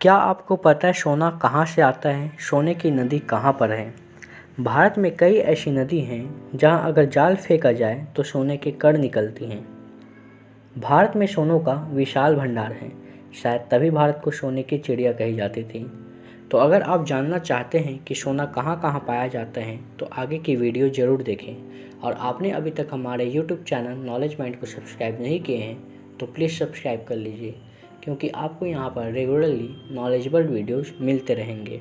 क्या आपको पता है सोना कहाँ से आता है? सोने की नदी कहाँ पर है? भारत में कई ऐसी नदी हैं जहाँ अगर जाल फेंका जाए तो सोने के कण निकलती हैं। भारत में सोनों का विशाल भंडार है, शायद तभी भारत को सोने की चिड़िया कही जाती थी। तो अगर आप जानना चाहते हैं कि सोना कहाँ कहाँ पाया जाता है तो आगे की वीडियो ज़रूर देखें। और आपने अभी तक हमारे यूट्यूब चैनल नॉलेज माइंड को सब्सक्राइब नहीं किए हैं तो प्लीज़ सब्सक्राइब कर लीजिए, क्योंकि आपको यहाँ पर रेगुलरली नॉलेजेबल वीडियोस मिलते रहेंगे।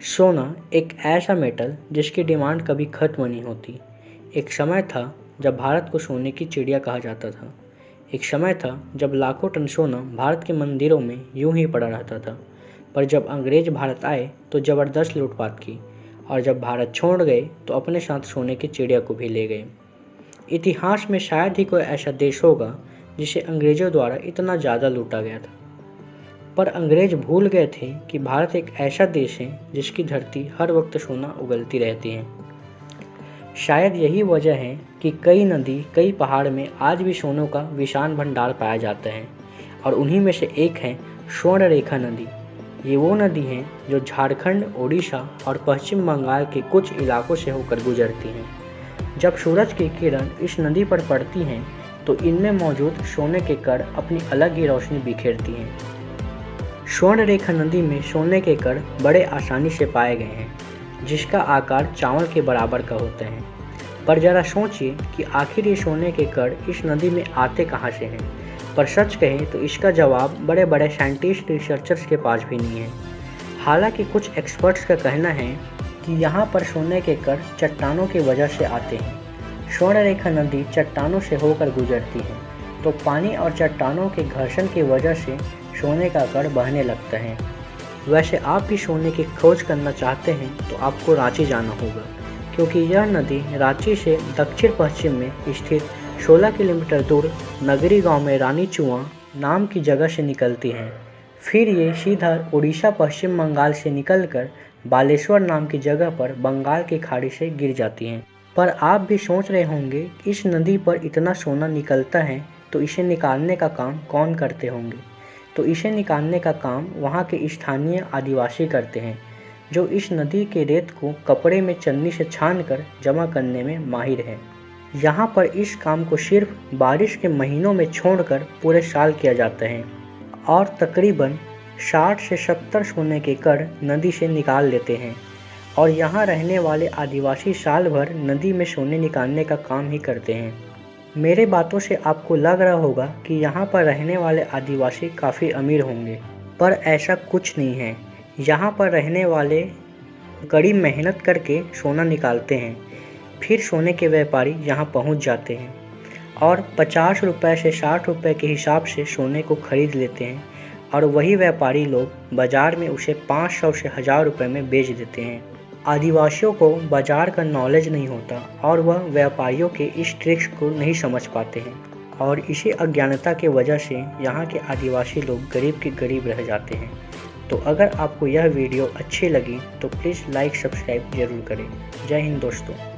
सोना एक ऐसा मेटल जिसकी डिमांड कभी ख़त्म नहीं होती। एक समय था जब भारत को सोने की चिड़िया कहा जाता था। एक समय था जब लाखों टन सोना भारत के मंदिरों में यूं ही पड़ा रहता था। पर जब अंग्रेज भारत आए तो ज़बरदस्त लूटपाट की, और जब भारत छोड़ गए तो अपने साथ सोने की चिड़िया को भी ले गए। इतिहास में शायद ही कोई ऐसा देश होगा जिसे अंग्रेज़ों द्वारा इतना ज़्यादा लूटा गया था। पर अंग्रेज भूल गए थे कि भारत एक ऐसा देश है जिसकी धरती हर वक्त सोना उगलती रहती है। शायद यही वजह है कि कई नदी, कई पहाड़ में आज भी सोनों का विशाल भंडार पाया जाता है, और उन्हीं में से एक है स्वर्णरेखा नदी। ये वो नदी है जो झारखंड, ओडिशा और पश्चिम बंगाल के कुछ इलाकों से होकर गुजरती हैं। जब सूरज की किरण इस नदी पर पड़ती हैं तो इनमें मौजूद सोने के कण अपनी अलग ही रोशनी बिखेरती हैं। स्वर्णरेखा नदी में सोने के कण बड़े आसानी से पाए गए हैं, जिसका आकार चावल के बराबर का होता है। पर ज़रा सोचिए कि आखिर ये सोने के कण इस नदी में आते कहाँ से हैं। पर सच कहें तो इसका जवाब बड़े बड़े साइंटिस्ट, रिसर्चर्स के पास भी नहीं है। हालांकि कुछ एक्सपर्ट्स का कहना है कि यहाँ पर सोने के कण चट्टानों की वजह से आते हैं। स्वर्णरेखा नदी चट्टानों से होकर गुजरती है, तो पानी और चट्टानों के घर्षण की वजह से सोने का कण बहने लगता है। वैसे आप भी सोने की खोज करना चाहते हैं तो आपको रांची जाना होगा, क्योंकि यह नदी रांची से दक्षिण पश्चिम में स्थित 16 किलोमीटर दूर नगरी गांव में रानी चुआ नाम की जगह से निकलती हैं। फिर ये सीधा उड़ीसा, पश्चिम बंगाल से निकलकर बालेश्वर नाम की जगह पर बंगाल की खाड़ी से गिर जाती हैं। पर आप भी सोच रहे होंगे इस नदी पर इतना सोना निकलता है तो इसे निकालने का काम कौन करते होंगे। तो इसे निकालने का काम वहाँ के स्थानीय आदिवासी करते हैं, जो इस नदी के रेत को कपड़े में चन्नी से छानकर जमा करने में माहिर हैं। यहाँ पर इस काम को सिर्फ बारिश के महीनों में छोड़कर पूरे साल किया जाता है, और तकरीबन 60 से 70 सोने के कण नदी से निकाल लेते हैं। और यहाँ रहने वाले आदिवासी साल भर नदी में सोने निकालने का काम ही करते हैं। मेरे बातों से आपको लग रहा होगा कि यहाँ पर रहने वाले आदिवासी काफ़ी अमीर होंगे, पर ऐसा कुछ नहीं है। यहाँ पर रहने वाले कड़ी मेहनत करके सोना निकालते हैं, फिर सोने के व्यापारी यहाँ पहुँच जाते हैं और 50 रुपये से 60 रुपये के हिसाब से सोने को खरीद लेते हैं, और वही व्यापारी लोग बाज़ार में उसे 500 से 1000 रुपये में बेच देते हैं। आदिवासियों को बाजार का नॉलेज नहीं होता और वह व्यापारियों के इस ट्रिक्स को नहीं समझ पाते हैं, और इसी अज्ञानता की वजह से यहाँ के आदिवासी लोग गरीब के गरीब रह जाते हैं। तो अगर आपको यह वीडियो अच्छी लगी तो प्लीज़ लाइक, सब्सक्राइब ज़रूर करें। जय हिंद दोस्तों।